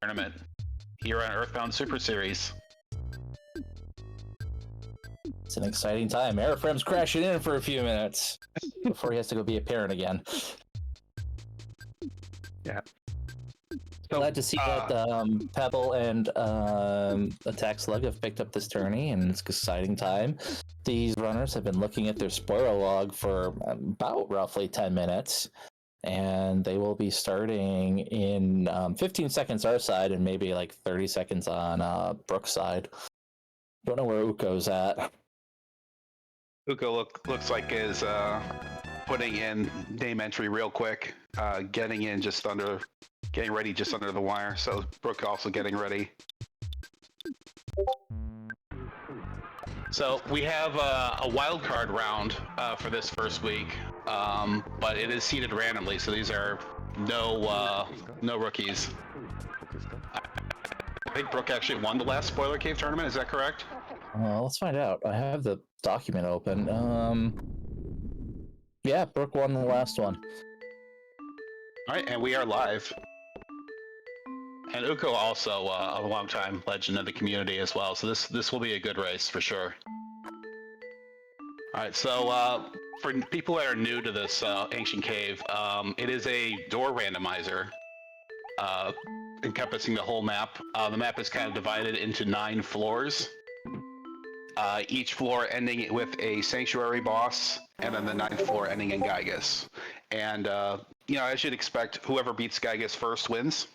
tournament here on Earthbound Super Series. It's an exciting time. Airframe's crashing in for a few minutes before he has to go be a parent again. Yeah. So, glad to see that Pebble and Attack Slug have picked up this tourney, and it's an exciting time. These runners have been looking at their spoiler log for about roughly 10 minutes, and they will be starting in 15 seconds our side and maybe like 30 seconds on Brooke's side. Don't know where Uko's at. Uko looks like is putting in name entry real quick, getting ready just under the wire. So Brooke also getting ready. So we have a wild card round for this first week, but it is seeded randomly. So these are no rookies. I think Brooke actually won the last Spoiler Cave tournament. Is that correct? Let's find out. I have the document open. Yeah, Brooke won the last one. All right, and we are live. And Uko also a longtime legend of the community as well, so this will be a good race for sure. All right, so for people that are new to this ancient cave, it is a door randomizer encompassing the whole map. The map is kind of divided into 9 floors. Each floor ending with a sanctuary boss, and then the 9th floor ending in Gygus. And as you'd expect, whoever beats Gygus first wins.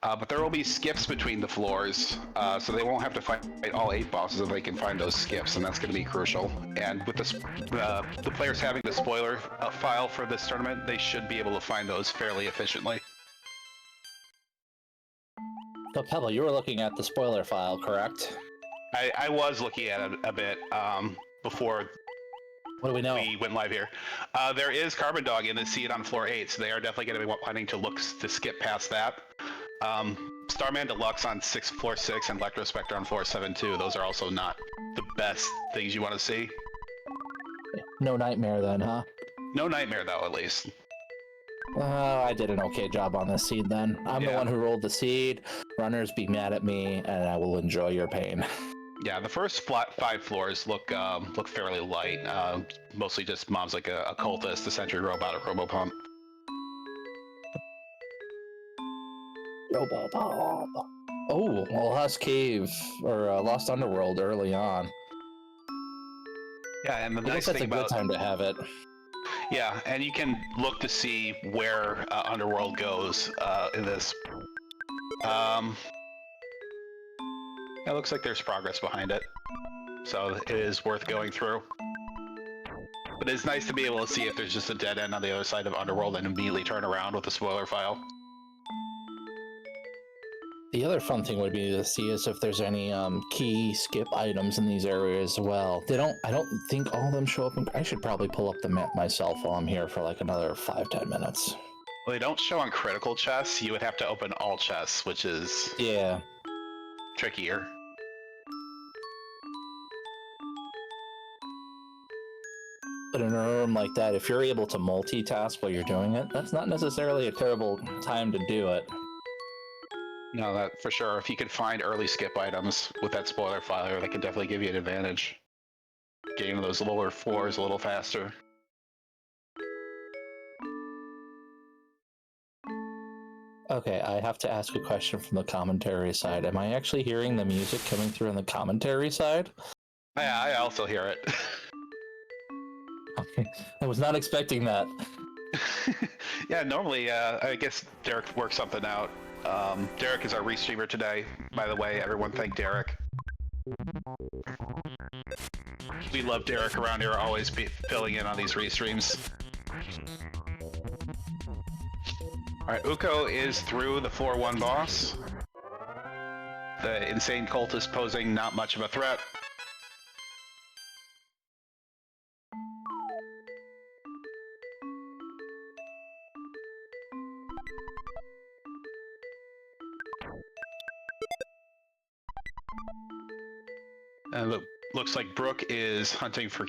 But there will be skips between the floors, so they won't have to fight all 8 bosses if they can find those skips, and that's going to be crucial. And with the players having the spoiler file for this tournament, they should be able to find those fairly efficiently. So, Pebble, you were looking at the spoiler file, correct? I was looking at it a bit before what do we know? We went live here. There is Carbon Dog in the seat on floor 8, so they are definitely going to be wanting to look to skip past that. Starman Deluxe on floor 6 and Electrospectre on floor 7 too. Those are also not the best things you want to see. No Nightmare then, huh? No Nightmare though, at least. I did an okay job on this seed then. I'm the one who rolled the seed. Runners be mad at me, and I will enjoy your pain. Yeah, the first 5 floors look fairly light. Mostly just mobs like a cultist, a sentry robot, a robopump. Robopump. Oh, well, Lost Cave or Lost Underworld early on. Yeah, and the nice that's thing a good time to have it. Yeah, and you can look to see where Underworld goes in this. It looks like there's progress behind it, so it is worth going through. But it's nice to be able to see if there's just a dead end on the other side of Underworld and immediately turn around with the spoiler file. The other fun thing would be to see is if there's any key skip items in these areas as well. I don't think all of them show up. I should probably pull up the map myself while I'm here for like another 5-10 minutes. Well, they don't show on critical chests. You would have to open all chests, which is trickier. But in a room like that, if you're able to multitask while you're doing it, that's not necessarily a terrible time to do it. No, that for sure. If you could find early skip items with that spoiler file, that could definitely give you an advantage. Getting those lower floors a little faster. Okay, I have to ask a question from the commentary side. Am I actually hearing the music coming through on the commentary side? Yeah, I also hear it. Okay, I was not expecting that. Yeah, normally, I guess Derek works something out. Derek is our restreamer today. By the way, everyone thank Derek. We love Derek around here, always filling in on these restreams. Alright, Uko is through the floor 1 boss. The insane cultist posing not much of a threat. And looks like Brooke is hunting for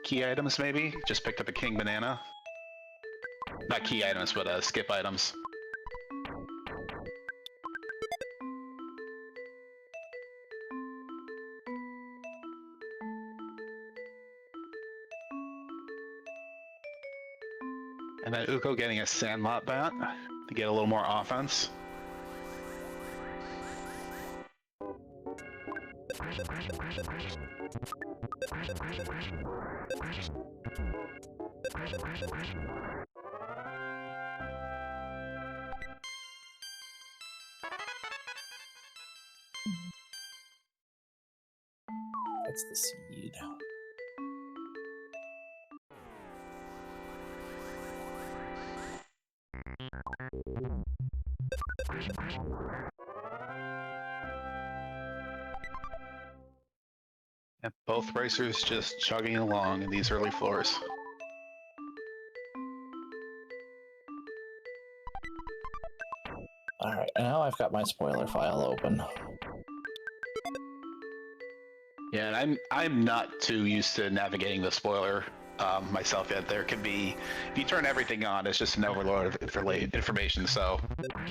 key items, maybe? Just picked up a king banana. Not key items, but skip items. And Uko getting a Sandlot bat to get a little more offense. That's the seed. And both racers just chugging along in these early floors. All right, now I've got my spoiler file open. Yeah, and I'm not too used to navigating the spoiler myself yet. There can be, if you turn everything on, it's just an overload of information. So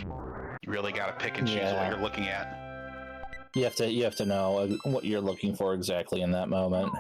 you really got to pick and choose what you're looking at. You have to know what you're looking for exactly in that moment.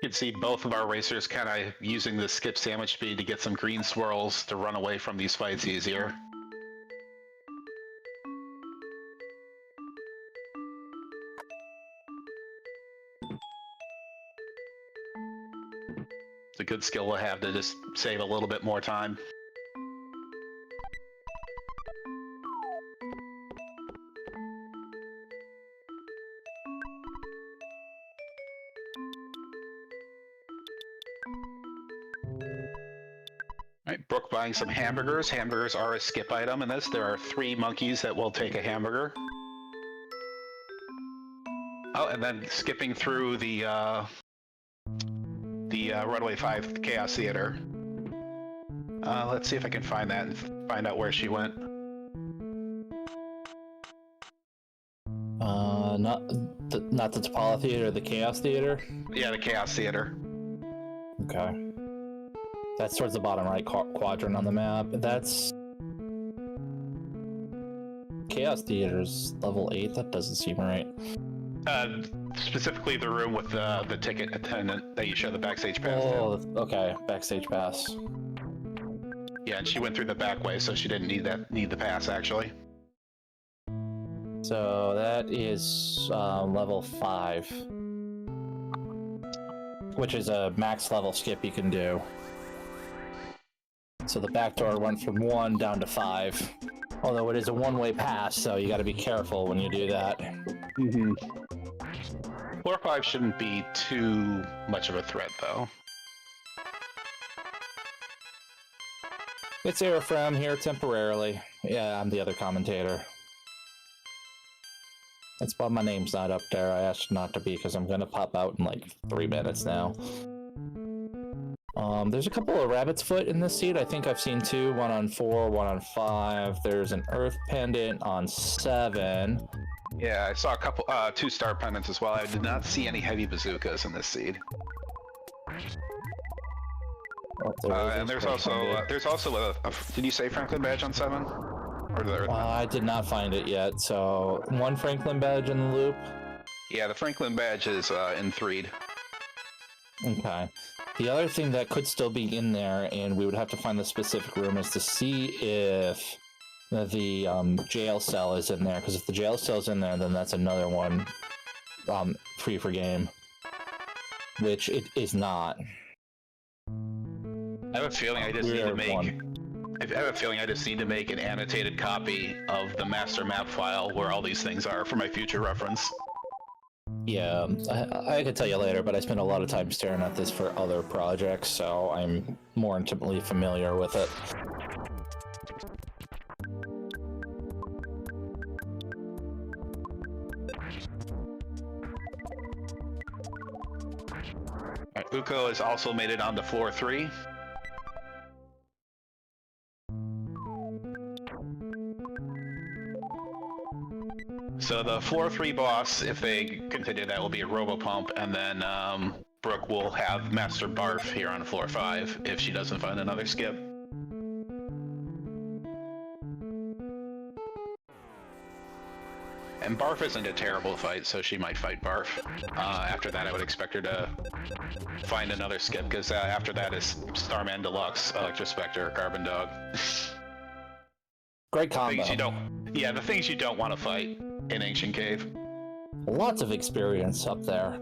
You can see both of our racers kind of using the skip sandwich speed to get some green swirls to run away from these fights easier. It's a good skill to have to just save a little bit more time. All right, Brooke buying some hamburgers. Hamburgers are a skip item in this. There are 3 monkeys that will take a hamburger. Oh, and then skipping through the Runway 5 Chaos Theater. Let's see if I can find that and find out where she went. Not the Tapala Theater, the Chaos Theater? Yeah, the Chaos Theater. Okay. That's towards the bottom right quadrant on the map. That's... Chaos Theater's level 8? That doesn't seem right. Specifically the room with the ticket attendant that you show the backstage pass to. Okay. Backstage pass. Yeah, and she went through the back way, so she didn't need the pass, actually. So that is level 5. Which is a max level skip you can do. So the back door went from 1 down to 5. Although it is a one-way pass, so you gotta be careful when you do that. Mm-hmm. Floor 5 shouldn't be too much of a threat, though. It's Airfram here temporarily. Yeah, I'm the other commentator. That's why my name's not up there. I asked not to be because I'm gonna pop out in like 3 minutes now. There's a couple of rabbit's foot in this seat. I think I've seen 2, one on 4, one on 5. There's an earth pendant on 7. Yeah, I saw a couple, 2 star pendants as well. I did not see any heavy bazookas in this seed. And there's also a, did you say Franklin badge on 7? Or the earth I did not find it yet. So 1 Franklin badge in the loop. Yeah, the Franklin badge is in 3'd. Okay. The other thing that could still be in there, and we would have to find the specific room, is to see if the jail cell is in there. Because if the jail cell's in there, then that's another one free for game. Which it is not. I have a feeling I just need to make... I have a feeling I just need to make an annotated copy of the master map file where all these things are for my future reference. Yeah, I could tell you later, but I spent a lot of time staring at this for other projects, so I'm more intimately familiar with it. Right, Uko has also made it onto floor 3. So the floor 3 boss, if they continue, that will be a Robopump, and then Brooke will have Master Barf here on floor 5 if she doesn't find another skip. And Barf isn't a terrible fight, so she might fight Barf. After that, I would expect her to find another skip, because after that is Starman Deluxe, Electrospectre, Carbon Dog. Great combo. The things you don't want to fight in Ancient Cave. Lots of experience up there.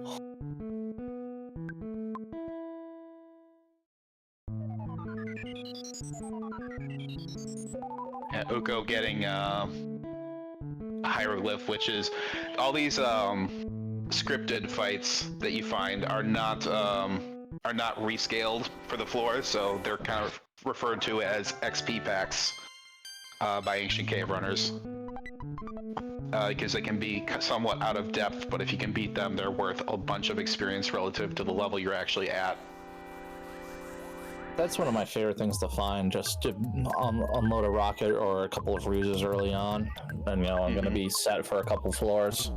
Yeah, Uko getting Hieroglyph, which is all these scripted fights that you find are not rescaled for the floor, so they're kind of referred to as XP packs by Ancient Cave runners. Because they can be somewhat out of depth, but if you can beat them, they're worth a bunch of experience relative to the level you're actually at. That's one of my favorite things to find, just to unload a rocket or a couple of ruses early on, and I'm going to be set for a couple floors.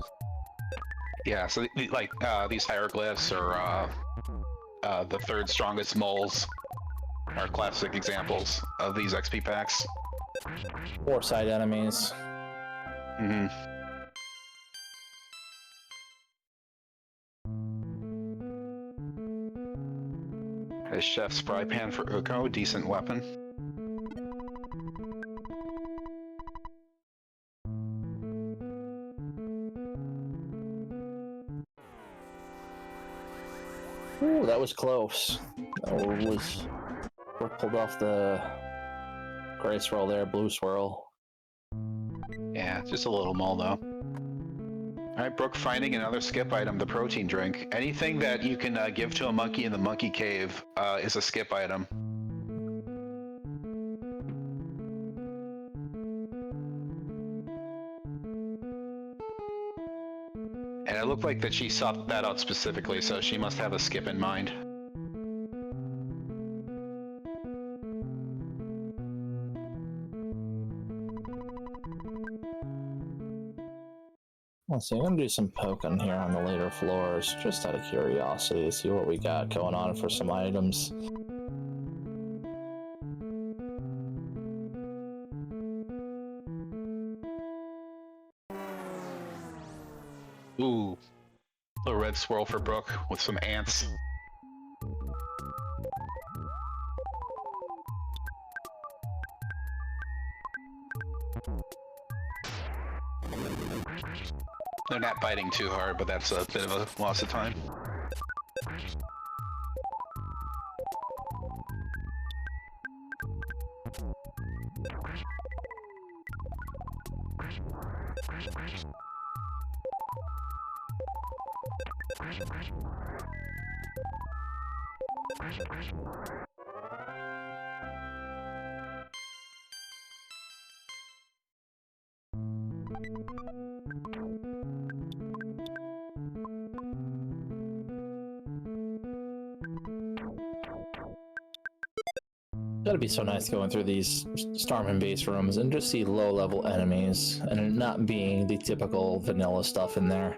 Yeah, so like these hieroglyphs or the third strongest moles are classic examples of these XP packs. Or side enemies. A chef's spry pan for Uko, decent weapon. Ooh, that was close. We pulled off the gray swirl there, blue swirl. Yeah, just a little mole though. Alright, Brooke finding another skip item, the protein drink. Anything that you can give to a monkey in the monkey cave is a skip item. And it looked like that she sought that out specifically, so she must have a skip in mind. Let's see, I'm going to do some poking here on the later floors, just out of curiosity, see what we got going on for some items. Ooh, a red swirl for Brooke with some ants. They're not biting too hard, but that's a bit of a loss of time. Gotta be so nice going through these Starman base rooms and just see low-level enemies, and it not being the typical vanilla stuff in there.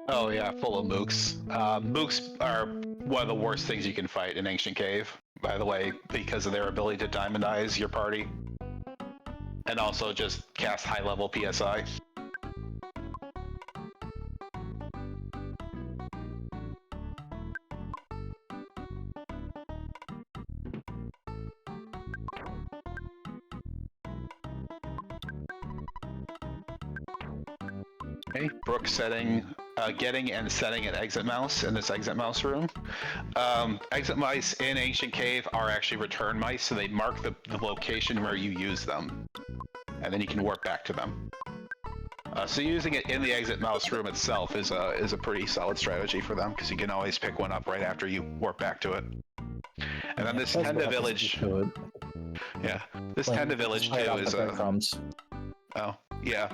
Oh yeah, full of mooks. Mooks are one of the worst things you can fight in Ancient Cave, by the way, because of their ability to diamondize your party. And also just cast high-level PSI. Okay, Brooke getting and setting an exit mouse in this exit mouse room. Exit mice in Ancient Cave are actually return mice, so they mark the location where you use them, and then you can warp back to them. So using it in the exit mouse room itself is a pretty solid strategy for them, because you can always pick one up right after you warp back to it. And then this Tenda Village. Yeah, this Tenda Village too is oh yeah.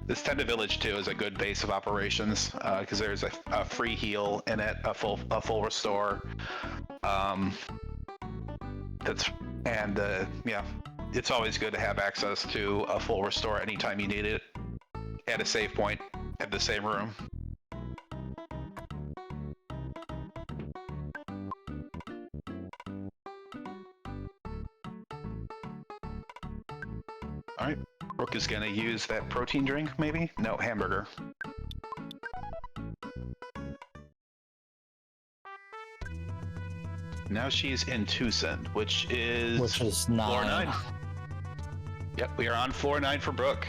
This Tenda Village too is a good base of operations because there's a free heal in it, a full restore. Yeah, it's always good to have access to a full restore anytime you need it at a save point at the same room. Alright, Brooke is gonna use that protein drink, maybe? No, hamburger. Now she's in Tucson, which is floor 9. Yep, we are on floor 9 for Brooke.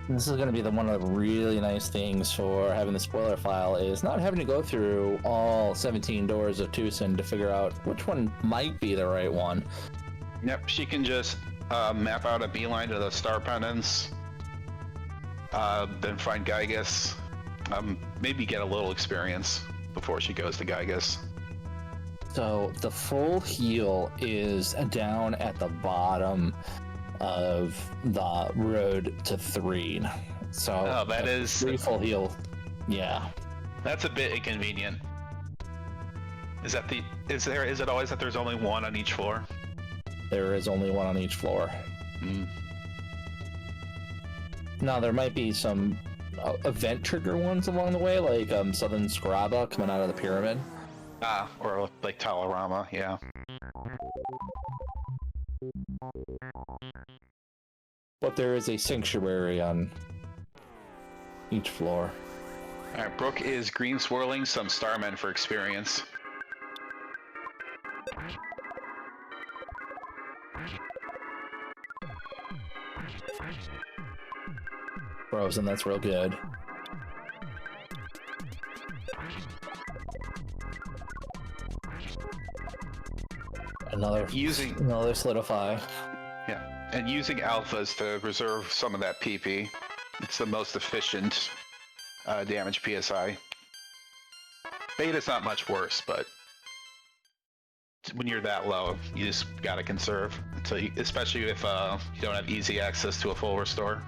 This is going to be one of the really nice things for having the spoiler file is not having to go through all 17 doors of Tucson to figure out which one might be the right one. Yep, she can just map out a beeline to the star pendants, then find Gygus, maybe get a little experience before she goes to Gygus. So the full heal is down at the bottom of the road to 3. So that is 3 full heal. Yeah. That's a bit inconvenient. Is it always that there's only one on each floor? There is only one on each floor. Now there might be some event trigger ones along the way, like Southern Scaraba coming out of the pyramid. Or like Talarama, yeah. But there is a sanctuary on each floor. Alright, Brooke is green swirling some starmen for experience. Frozen, that's real good. Another solidify. Yeah, and using alphas to reserve some of that PP. It's the most efficient damage PSI. Beta's not much worse, but when you're that low, you just gotta conserve. Especially if you don't have easy access to a full restore.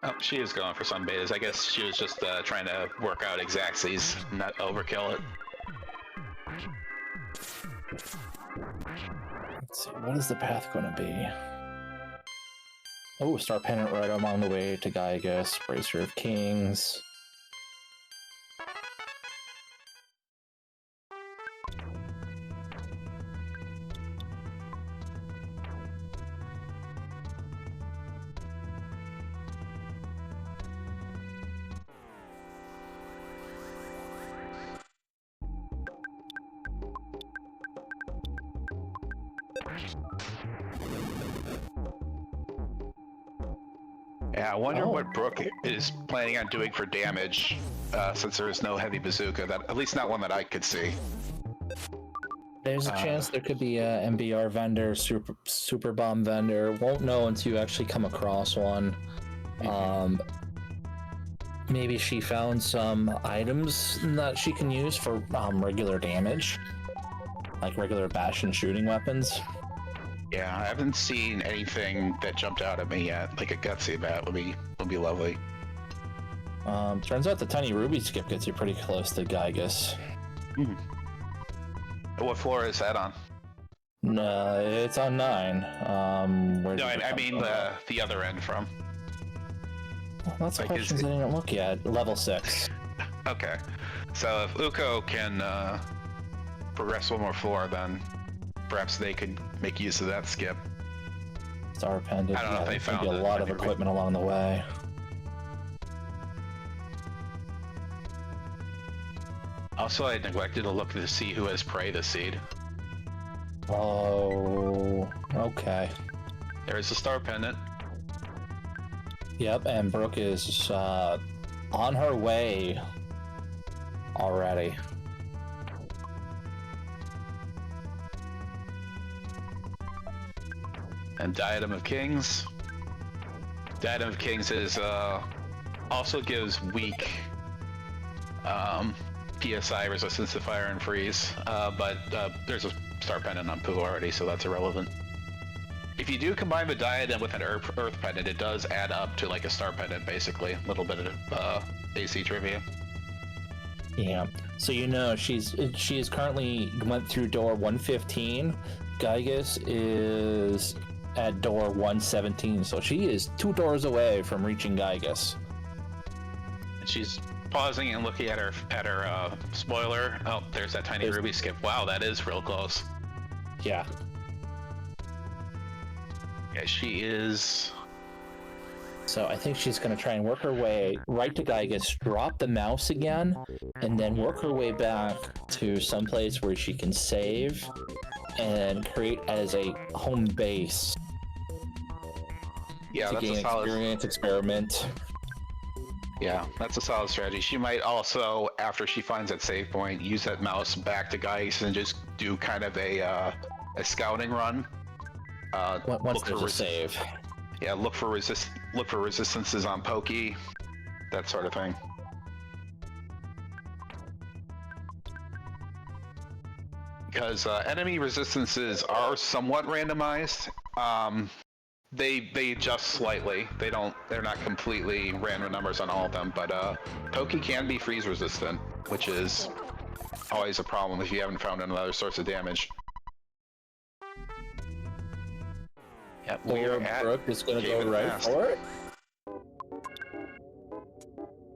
Oh, she is going for some betas. I guess she was just trying to work out exactsies, not overkill it. Let's see, what is the path going to be? Oh, Star Pennant right along the way to Gygus, Bracer of Kings. Yeah, I wonder what Brooke is planning on doing for damage, since there is no heavy bazooka. At least not one that I could see. There's a chance there could be a MBR vendor, super bomb vendor. Won't know until you actually come across one. Maybe she found some items that she can use for regular damage, like regular bash and shooting weapons. Yeah, I haven't seen anything that jumped out at me yet. Like a gutsy bat would be lovely. Turns out the tiny ruby skip gets you pretty close to Gygus. What floor is that on? No, it's on 9. No, I mean the other end from. Well, that's questions I didn't look at. Level 6. Okay, so if Uko can progress one more floor, then perhaps they could make use of that skip. Star Pendant. I don't know if they found a lot of equipment along the way. Also, I neglected to look to see who has prey this seed. Oh, okay. There is a star pendant. Yep, and Brooke is on her way already. And Diadem of Kings. Diadem of Kings is also gives weak PSI resistance to fire and freeze, but there's a star pendant on Pooh already, so that's irrelevant. If you do combine the diadem with an earth pendant, it does add up to like a star pendant, basically. A little bit of AC trivia. Yeah. So you know she is currently went through door 115. Gygus is at door 117, so she is 2 doors away from reaching Gygus. And she's pausing and looking at her spoiler. Oh, there's that tiny ruby skip. Wow, that is real close. Yeah. Yeah, she is. So I think she's going to try and work her way right to Gygus, drop the mouse again, and then work her way back to someplace where she can save and create as a home base. Yeah, to that's gain a solid experience, experiment. Yeah, that's a solid strategy. She might also, after she finds that save point, use that mouse back to Gygus and just do kind of a scouting run. Once there's a save. Yeah, look for resistances on Pokey, that sort of thing. Because enemy resistances are somewhat randomized. They adjust slightly. They're not completely random numbers on all of them, but Pokey can be freeze resistant, which is always a problem if you haven't found another source of damage. Yep, we're at Brooke is going to go right for it.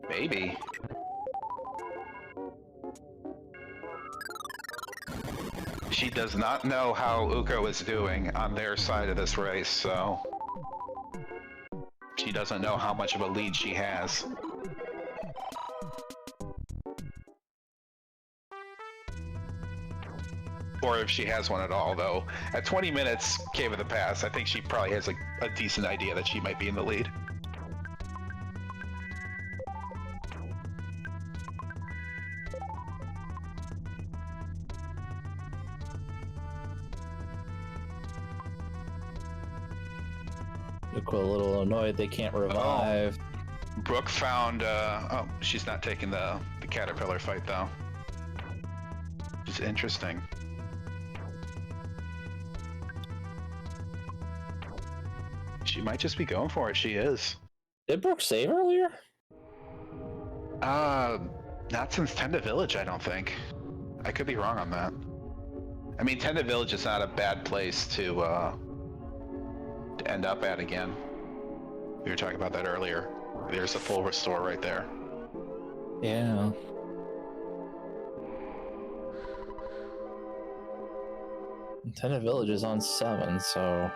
Maybe. She does not know how Uko is doing on their side of this race, so she doesn't know how much of a lead she has. Or if she has one at all, though. At 20 minutes, Cave of the Past, I think she probably has a decent idea that she might be in the lead. Uko a little annoyed they can't revive. Oh. Brooke found, oh, she's not taking the caterpillar fight, though. Which is interesting. She might just be going for it. She is. Did Brooke save earlier? Not since Tenda Village, I don't think. I could be wrong on that. I mean, Tenda Village is not a bad place to end up at again. We were talking about that earlier. There's a full restore right there. Yeah. Tenda Village is on 7, so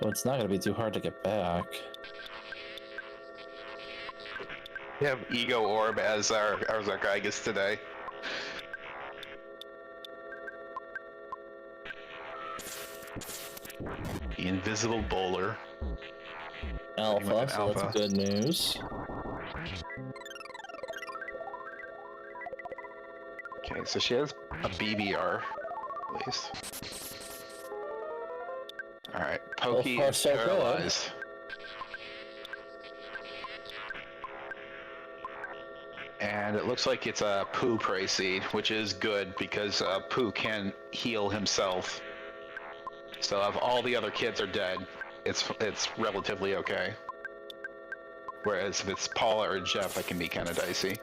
it's not going to be too hard to get back. We have Ego Orb as our Gygus today. The Invisible Bowler. Alpha, so that's good news. Okay, so she has a BBR, at least. Alright, Pokey is paralyzed. And it looks like it's a Pooh Prey Seed, which is good because Pooh can heal himself. So if all the other kids are dead, it's relatively okay. Whereas if it's Paula or Jeff, it can be kind of dicey.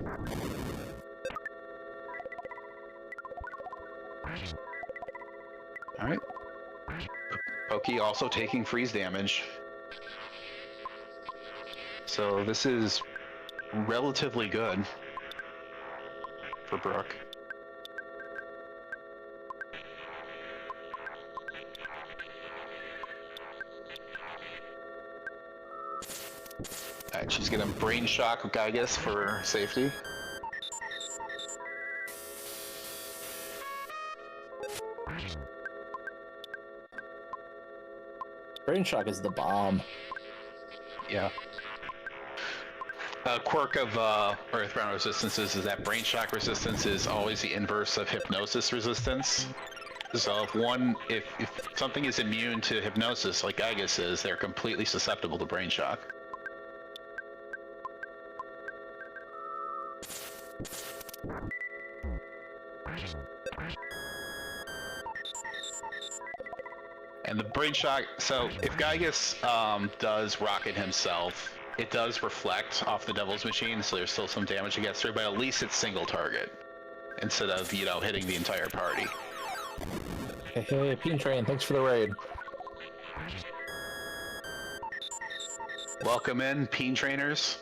Alright. Pokey also taking freeze damage. So this is relatively good for Brooke. Alright, she's gonna Brain Shock Gygus for safety. Brain Shock is the bomb. Yeah. Quirk of Earthbound resistances is that Brain Shock resistance is always the inverse of Hypnosis resistance. So if something is immune to Hypnosis, like Gygus is, they're completely susceptible to Brain Shock. And the brain shock. So if Gygus does rocket himself, it does reflect off the Devil's Machine, so there's still some damage it gets through, but at least it's single target instead of, you know, hitting the entire party. Hey, Peen Train, thanks for the raid. Welcome in, Peen Trainers.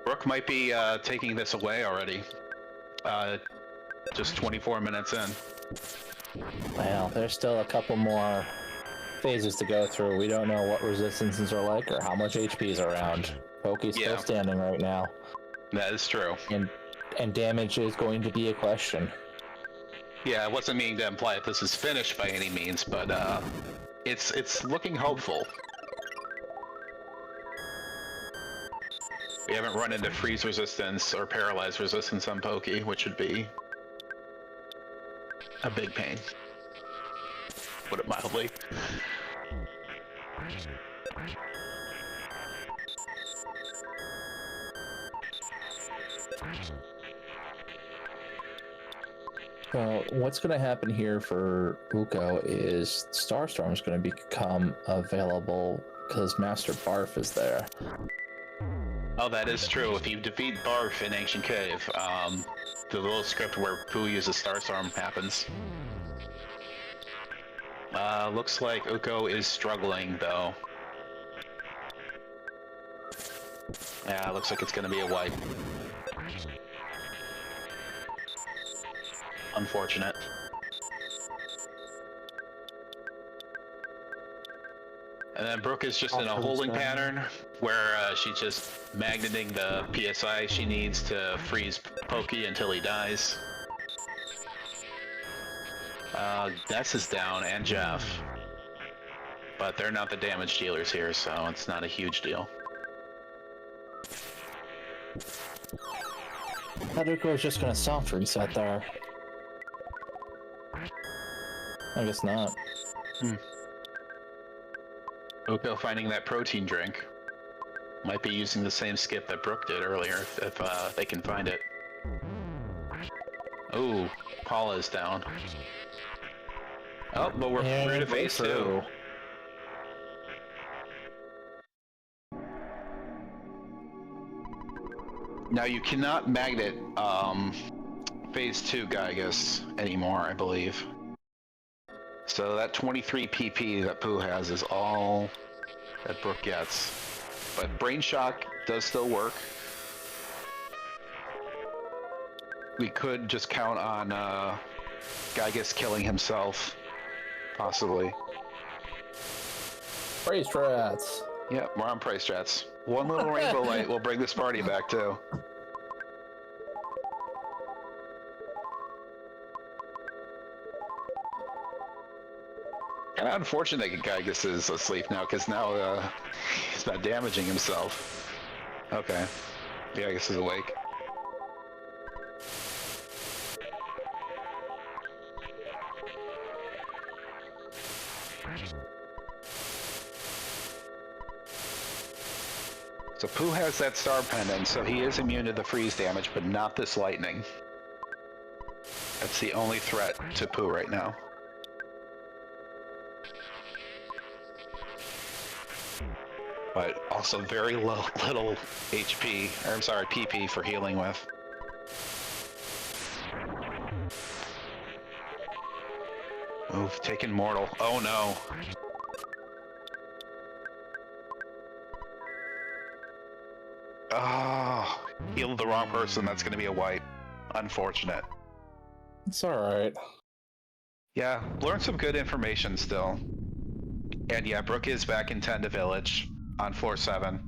Brooke might be taking this away already. Just 24 minutes in. Well, there's still a couple more phases to go through. We don't know what resistances are like or how much HP is around. Pokey's still standing right now. That is true. And damage is going to be a question. Yeah, I wasn't meaning to imply that this is finished by any means, but it's looking hopeful. We haven't run into freeze resistance or paralyze resistance on Pokey, which would be a big pain. Put it mildly. So what's going to happen here for Uko is Starstorm is going to become available because Master Barf is there. Oh, that is true. If you defeat Barf in Ancient Cave, the little script where Pooh uses Starstorm happens. Looks like Uko is struggling, though. Yeah, looks like it's gonna be a wipe. Unfortunate. And then Brooke is just in a holding pattern where she's just magneting the PSI she needs to freeze Pokey until he dies. Ness is down, and Jeff. But they're not the damage dealers here, so it's not a huge deal. I thought Uko was just going to soft reset there. I guess not. Uko finding that protein drink. Might be using the same skip that Brooke did earlier, if they can find it. Ooh, Paula is down. Oh, but we're through to phase 2. Now you cannot magnet phase 2 Gygus anymore, I believe. So that 23 PP that Pooh has is all that Brooke gets. But Brain Shock does still work. We could just count on Gygus killing himself, possibly. Praise strats. Yeah, we're on price strats. One little rainbow light will bring this party back too. Kind of unfortunate that Gygus is asleep now, because now he's not damaging himself. Okay, Gygus is awake. So Pooh has that star pendant, so he is immune to the freeze damage, but not this lightning. That's the only threat to Pooh right now. But also very little HP, or I'm sorry, PP for healing with. Move, taken mortal. Oh no. Oh, healed the wrong person. That's going to be a wipe. Unfortunate. It's alright. Yeah, learned some good information still. And yeah, Brooke is back in Tenda Village on floor 7.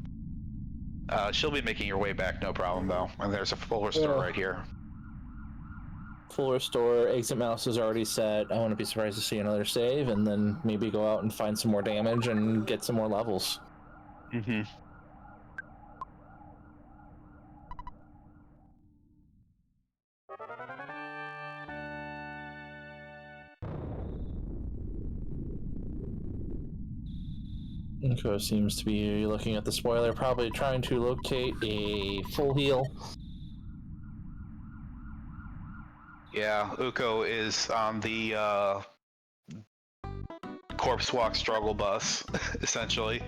She'll be making her way back, no problem though. And there's a full restore right here. Full restore, exit mouse is already set. I wouldn't be surprised to see another save, and then maybe go out and find some more damage and get some more levels. Mm-hmm. Uko seems to be looking at the spoiler, probably trying to locate a full heal. Yeah, Uko is on the corpse walk struggle bus, essentially.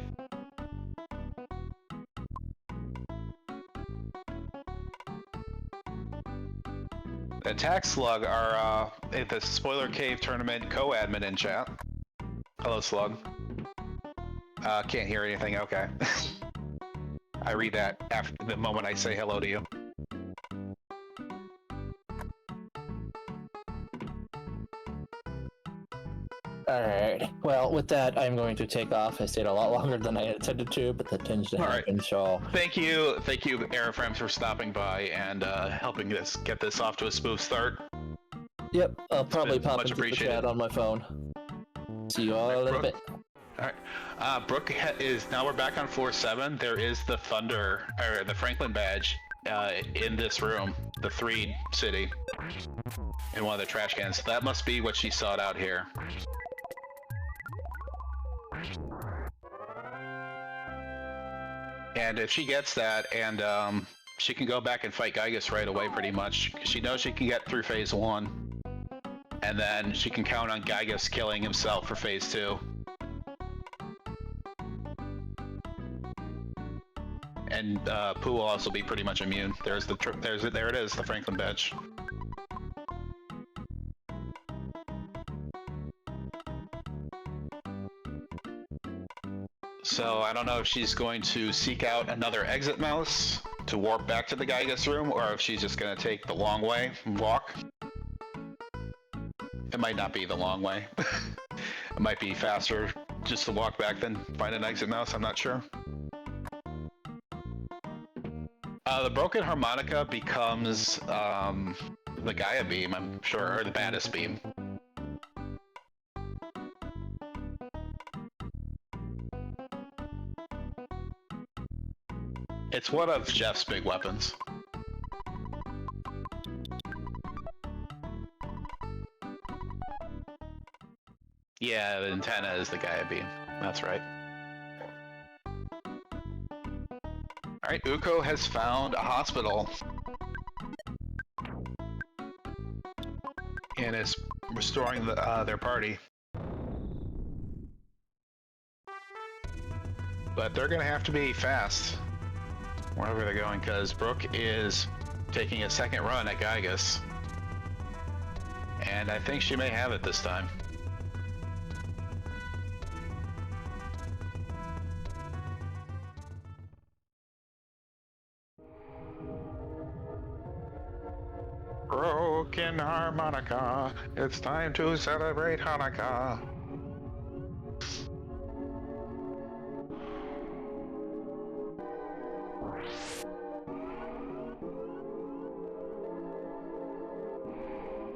Attack Slug are at the Spoiler Cave Tournament co-admin in chat. Hello, Slug. Can't hear anything. Okay. I read that after the moment I say hello to you. Alright. Well, with that, I'm going to take off. I stayed a lot longer than I intended to, but that tends to happen, so... Thank you, Airframes, for stopping by and helping us get this off to a smooth start. Yep, I'll probably pop into the chat on my phone. See you all in a little bit. Alright. Brooke is... Now we're back on floor 7. There is the Thunder, or the Franklin badge, in this room. The 3 city. In one of the trash cans. So that must be what she sought out here. And if she gets that, and she can go back and fight Gygas right away pretty much. She knows she can get through phase 1. And then she can count on Gygas killing himself for phase 2. And Pooh will also be pretty much immune. There it is, the Franklin badge. So I don't know if she's going to seek out another exit mouse to warp back to the Gygas room, or if she's just going to take the long way and walk. It might not be the long way. It might be faster just to walk back than find an exit mouse, I'm not sure. The broken harmonica becomes the Gaia beam, I'm sure, or the baddest beam. It's one of Jeff's big weapons. Yeah, the antenna is the Gaia beam. That's right. Alright, Uko has found a hospital. And is restoring their party. But they're gonna have to be fast wherever they're going, because Brooke is taking a second run at Gygas. And I think she may have it this time. Broken harmonica, it's time to celebrate Hanukkah.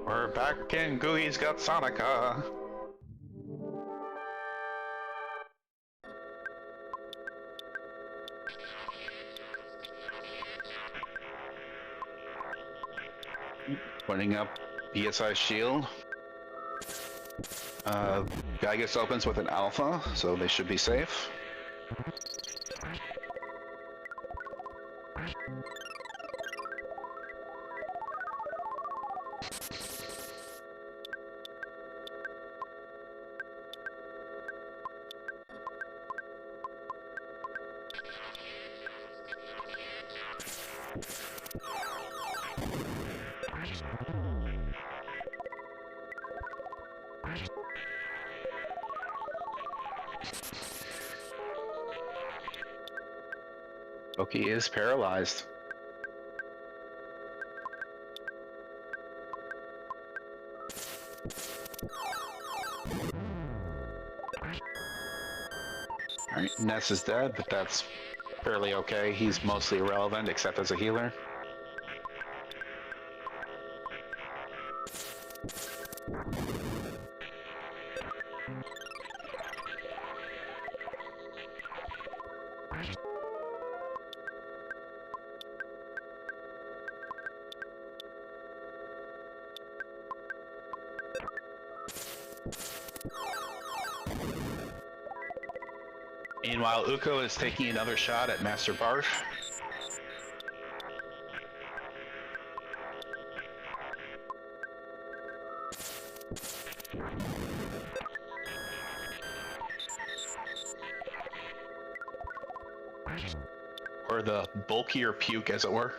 We're back in Gooey's got Sonica. Putting up BSI shield. Gygas opens with an alpha, so they should be safe. Oki is paralyzed. Alright, Ness is dead, but that's fairly okay. He's mostly irrelevant, except as a healer. Meanwhile, Uko is taking another shot at Master Barf. Or the bulkier puke, as it were.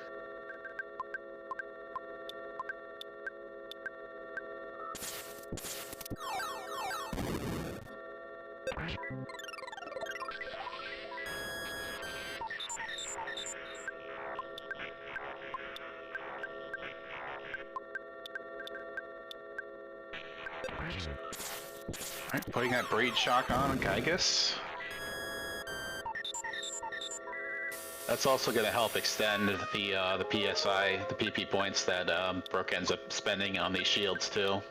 Alright, putting that braid shock on Gygus. That's also going to help extend the PSI, the PP points that Brooke ends up spending on these shields too.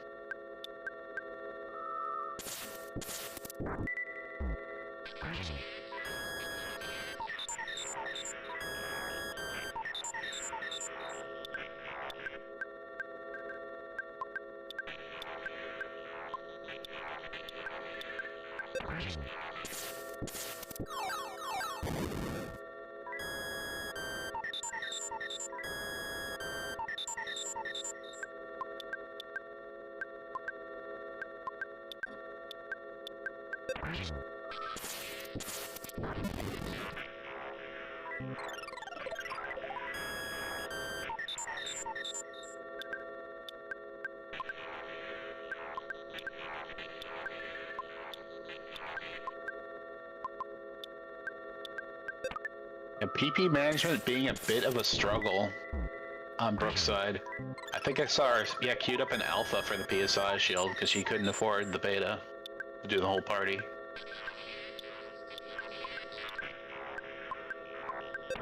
And PP management being a bit of a struggle on Brooke's side. I think I saw her, queued up an alpha for the PSI shield because she couldn't afford the beta to do the whole party.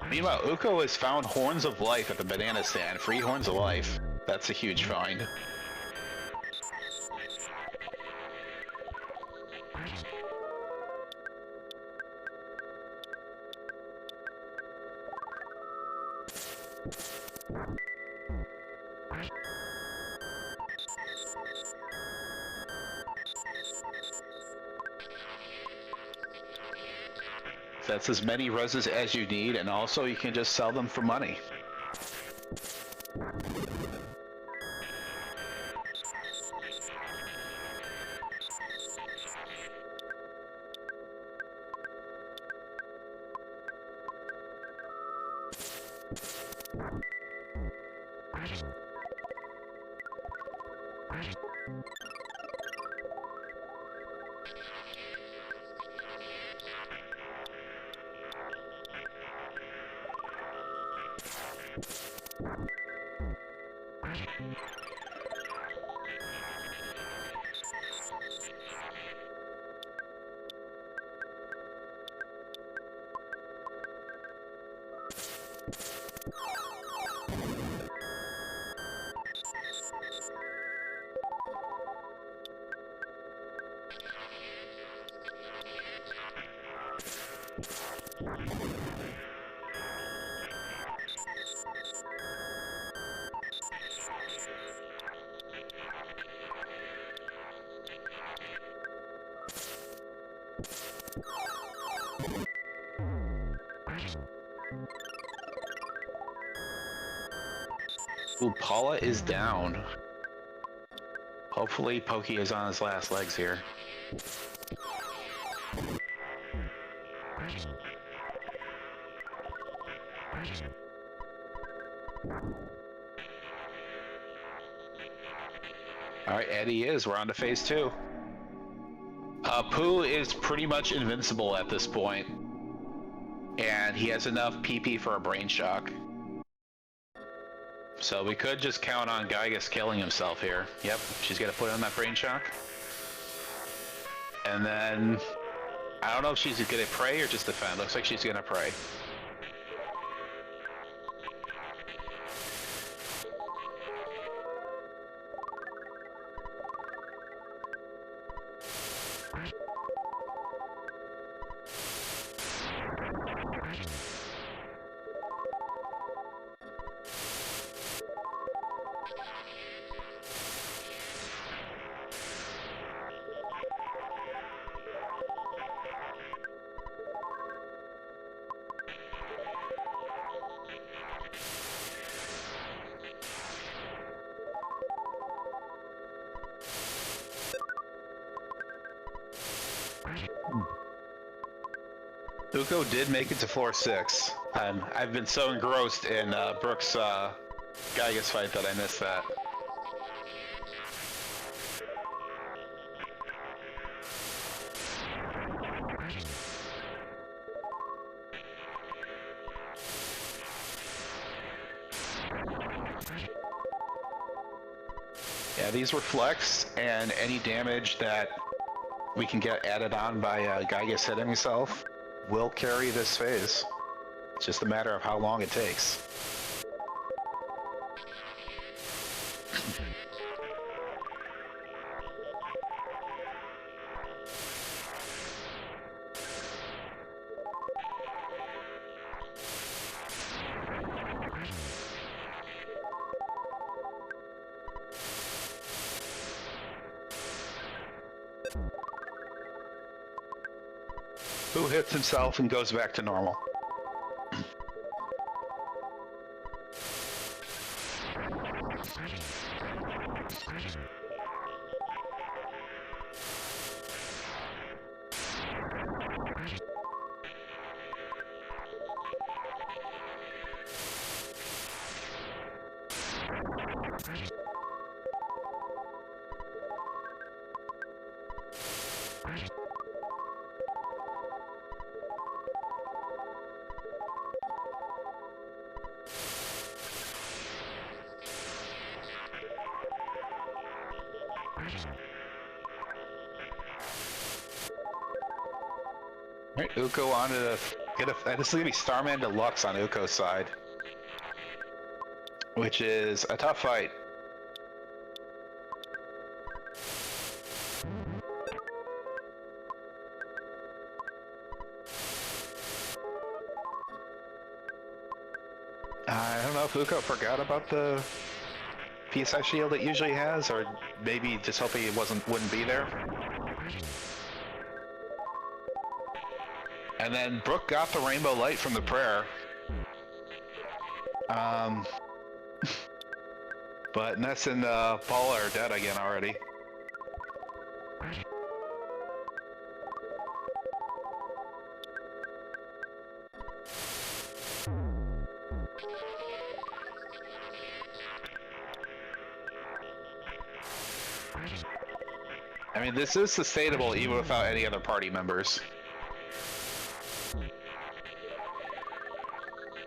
Meanwhile, Uko has found Horns of Life at the banana stand. Free Horns of Life. That's a huge find. That's as many reses as you need, and also you can just sell them for money. Ooh, Paula is down. Hopefully Pokey is on his last legs here. Alright, Eddie is. We're on to phase 2. Pooh is pretty much invincible at this point. And he has enough PP for a brain shock. So we could just count on Gygus killing himself here. Yep, she's gonna put on that brain shock. And then I don't know if she's gonna pray or just defend. Looks like she's gonna pray. Uko did make it to floor 6. I've been so engrossed in Brooke's Gygas fight that I missed that. Yeah, these reflects and any damage that we can get added on by Gygas hitting himself will carry this phase. It's just a matter of how long it takes. Who hits himself and goes back to normal? Right, Uko on to get a. This is gonna be Starman Deluxe on Uko's side, which is a tough fight. I don't know if Uko forgot about the PSI shield it usually has, or maybe just hoping it wouldn't be there. And then Brooke got the rainbow light from the prayer. But Ness and Paula are dead again already. I mean, this is sustainable even without any other party members.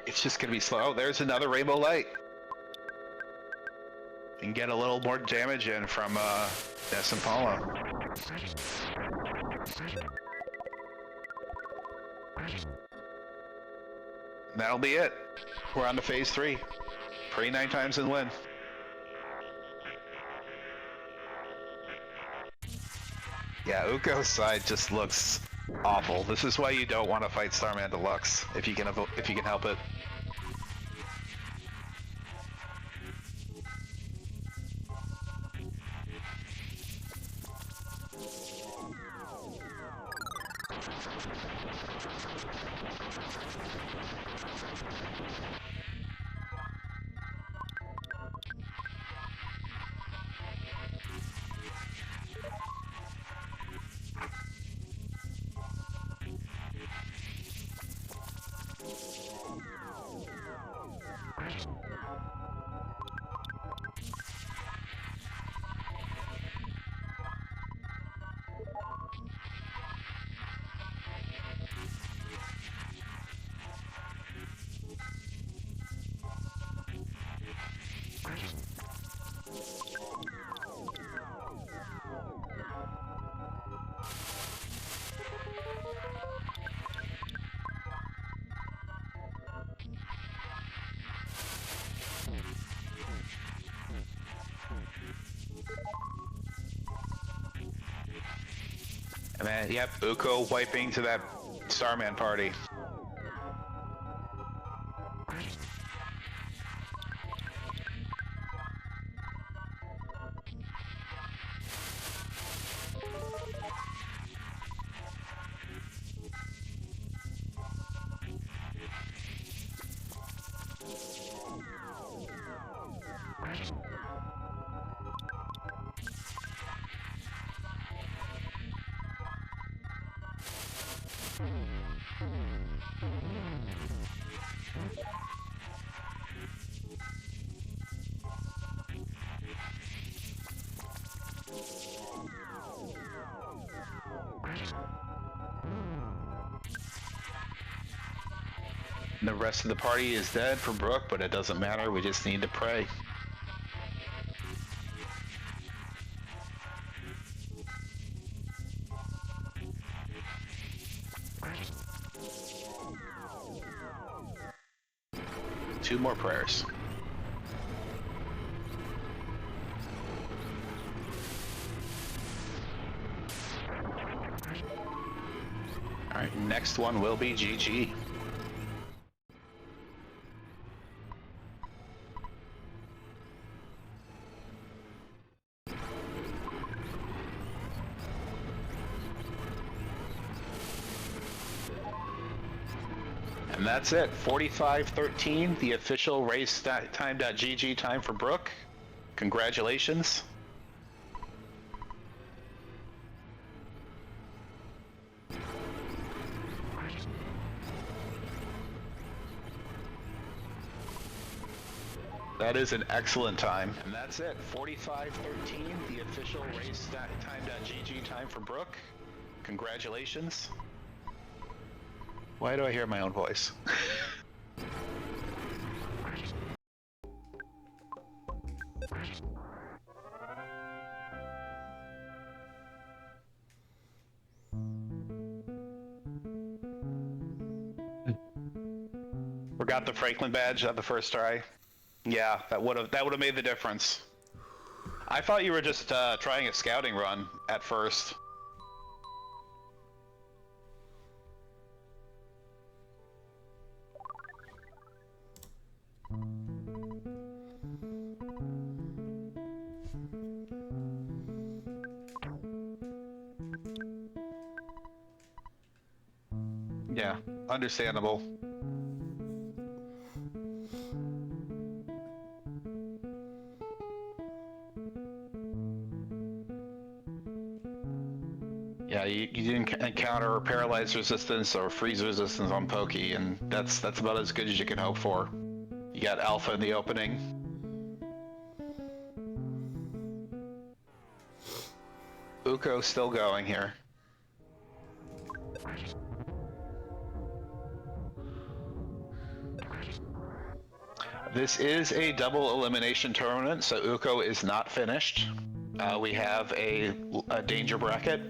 It's just gonna be slow. Oh, there's another rainbow light. And get a little more damage in from Ness and Paula. That'll be it. We're on to phase 3. Pray 9 times and win. Yeah, Uko's side just looks awful. This is why you don't want to fight Starman Deluxe if you can help it. And then, yep, Uko wiping to that Starman party. The rest of the party is dead for Brooke, but it doesn't matter. We just need to pray. Two more prayers. All right, next one will be GG. And that's it. 45:13, the official race time.gg time for Brooke. Congratulations. That is an excellent time. And that's it. 45:13, the official race time.gg time for Brooke. Congratulations. Why do I hear my own voice? Forgot the Franklin badge at the first try. Yeah, that would have made the difference. I thought you were just trying a scouting run at first. Yeah, understandable. Yeah, you didn't encounter paralyzed resistance or freeze resistance on Pokey, and that's about as good as you can hope for. You got Alpha in the opening. Uko still going here. This is a double elimination tournament, so Uko is not finished. We have a danger bracket.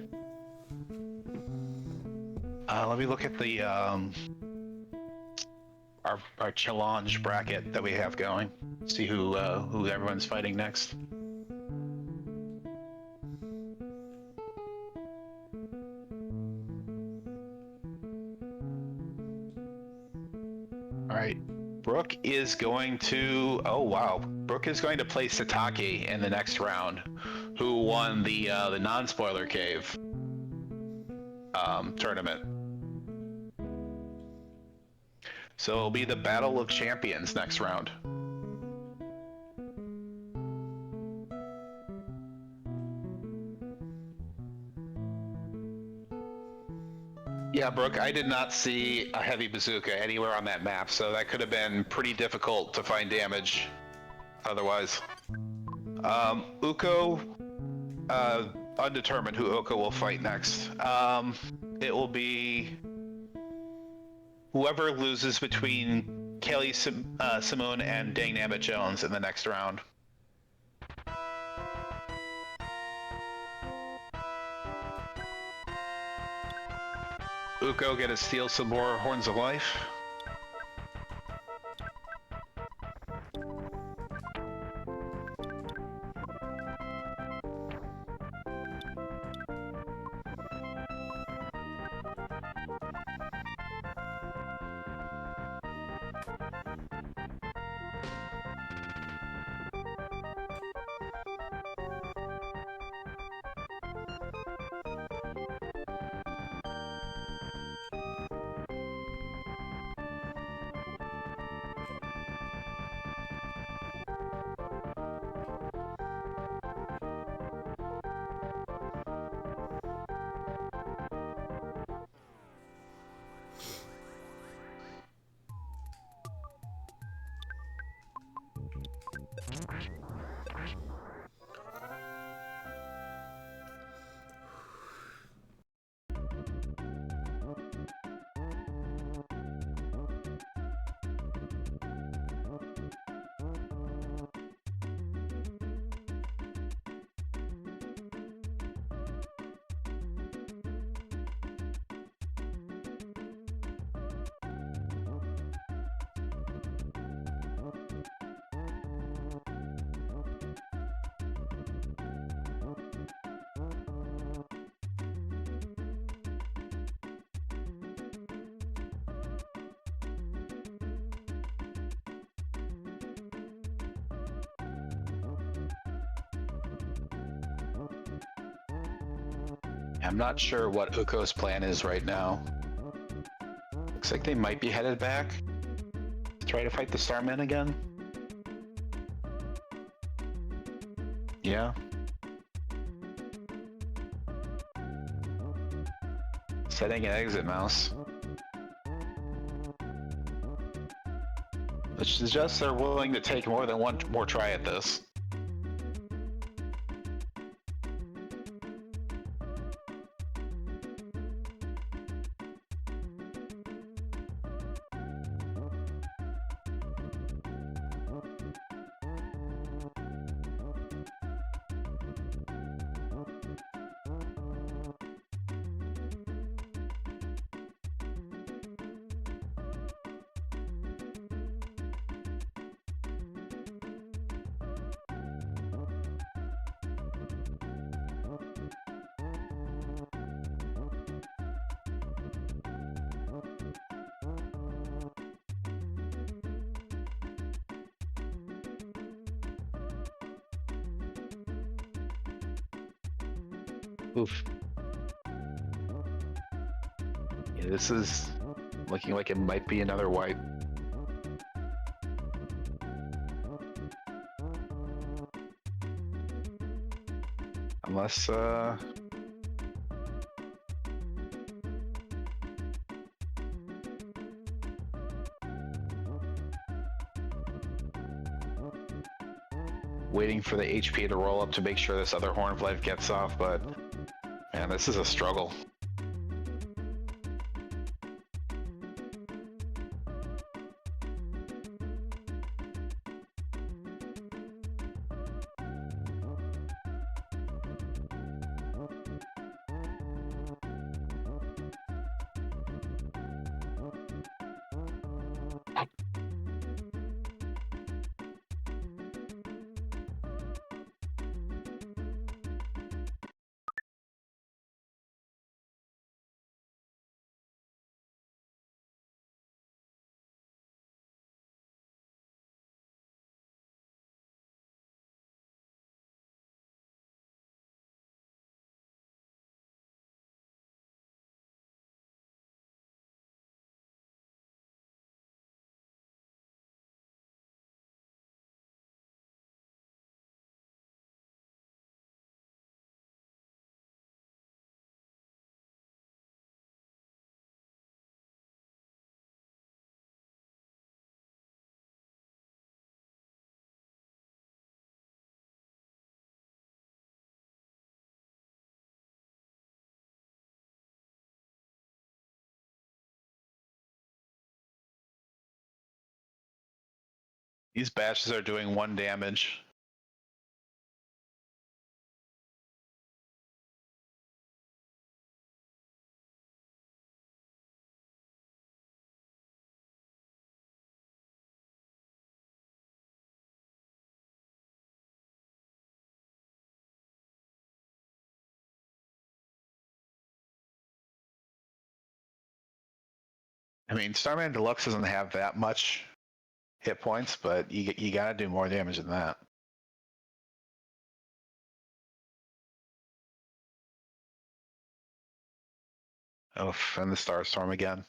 Let me look at the our challenge bracket that we have going. See who everyone's fighting next. All right. Brooke is going to, oh wow, Brooke is going to play Satake in the next round, who won the non-spoiler cave tournament. So it'll be the Battle of Champions next round. Yeah, Brooke, I did not see a heavy bazooka anywhere on that map, so that could have been pretty difficult to find damage otherwise. Uko, undetermined who Uko will fight next. It will be whoever loses between Kelly Simone and Dang Nabbit Jones in the next round. Uko gonna steal some more Horns of Life. I'm not sure what Uko's plan is right now. Looks like they might be headed back to try to fight the Starmen again. Yeah. Setting an exit mouse. Which suggests they're willing to take more than one more try at this. Oof. Yeah, this is looking like it might be another wipe. Unless, waiting for the HP to roll up to make sure this other Horn of Life gets off, but man, this is a struggle. These bashes are doing 1 damage. I mean, Starman Deluxe doesn't have that much hit points, but you gotta do more damage than that. Oh, and the Starstorm again.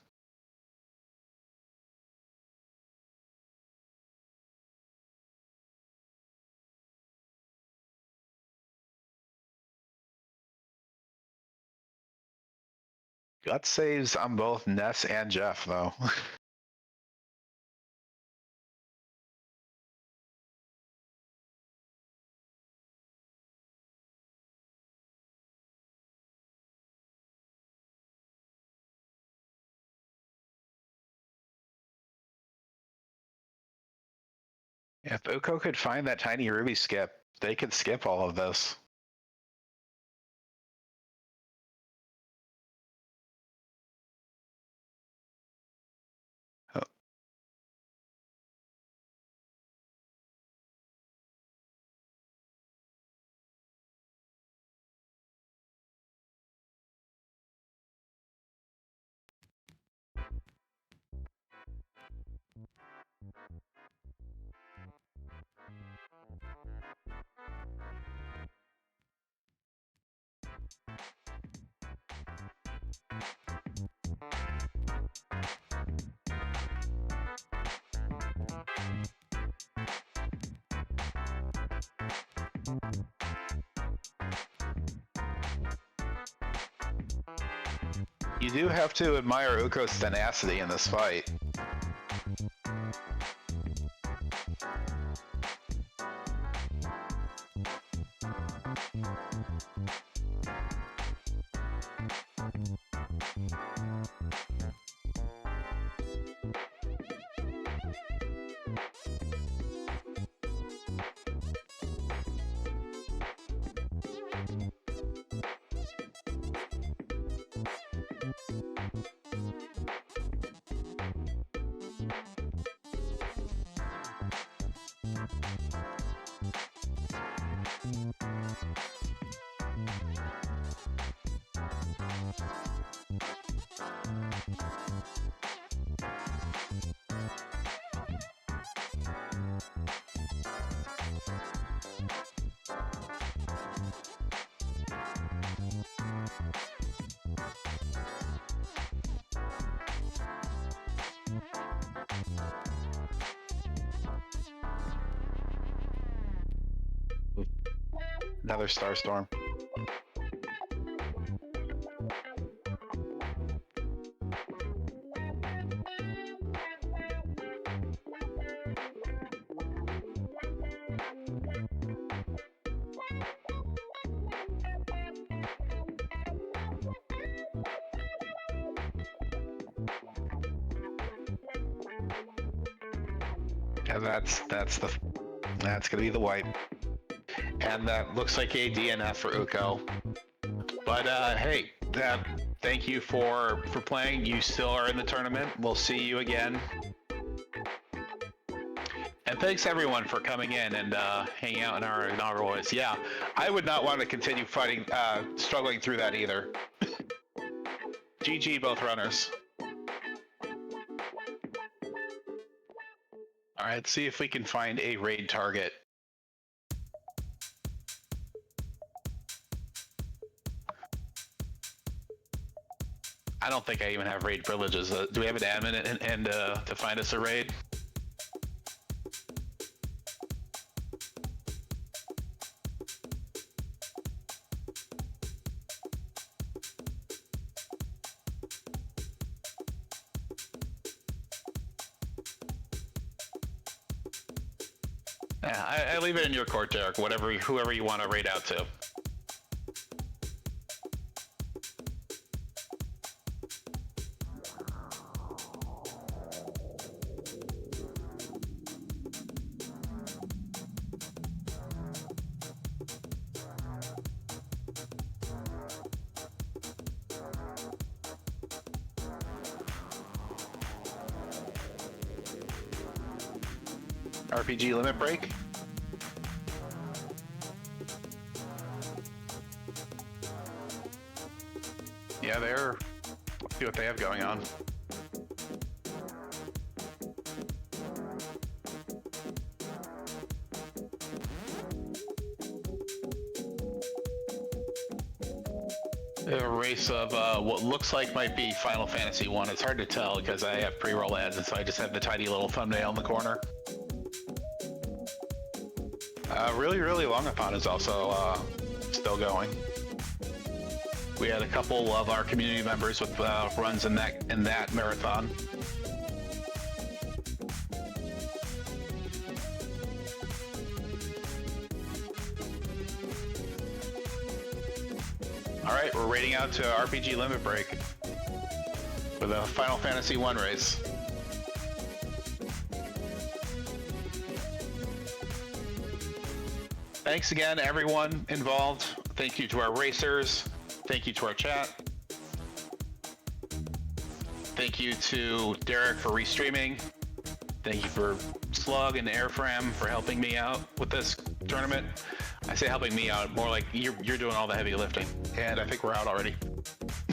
Gut saves on both Ness and Jeff, though. If Uko could find that tiny ruby skip, they could skip all of this. Oh. You do have to admire Uko's tenacity in this fight. Another Starstorm. And that's gonna be the wipe. And that looks like a DNF for Uko. But hey, thank you for playing. You still are in the tournament. We'll see you again. And thanks everyone for coming in and hanging out in our inaugural race. Yeah, I would not want to continue fighting, struggling through that either. GG both runners. All right, see if we can find a raid target. I don't think I even have raid privileges. Do we have an admin and to find us a raid? Yeah, I leave it in your court, Derek. Whoever you want to raid out to. RPG limit break. Yeah, let's see what they have going on. A race of what looks like might be Final Fantasy 1. It's hard to tell because I have pre-roll ads, and so I just have the tiny little thumbnail in the corner. Really Longathon is also still going. We had a couple of our community members with runs in that marathon. All right, we're raiding out to RPG limit break with a Final Fantasy 1 race. Thanks again, everyone involved. Thank you to our racers. Thank you to our chat. Thank you to Derek for restreaming. Thank you for Slug and Airfram for helping me out with this tournament. I say helping me out, more like you're doing all the heavy lifting. And I think we're out already.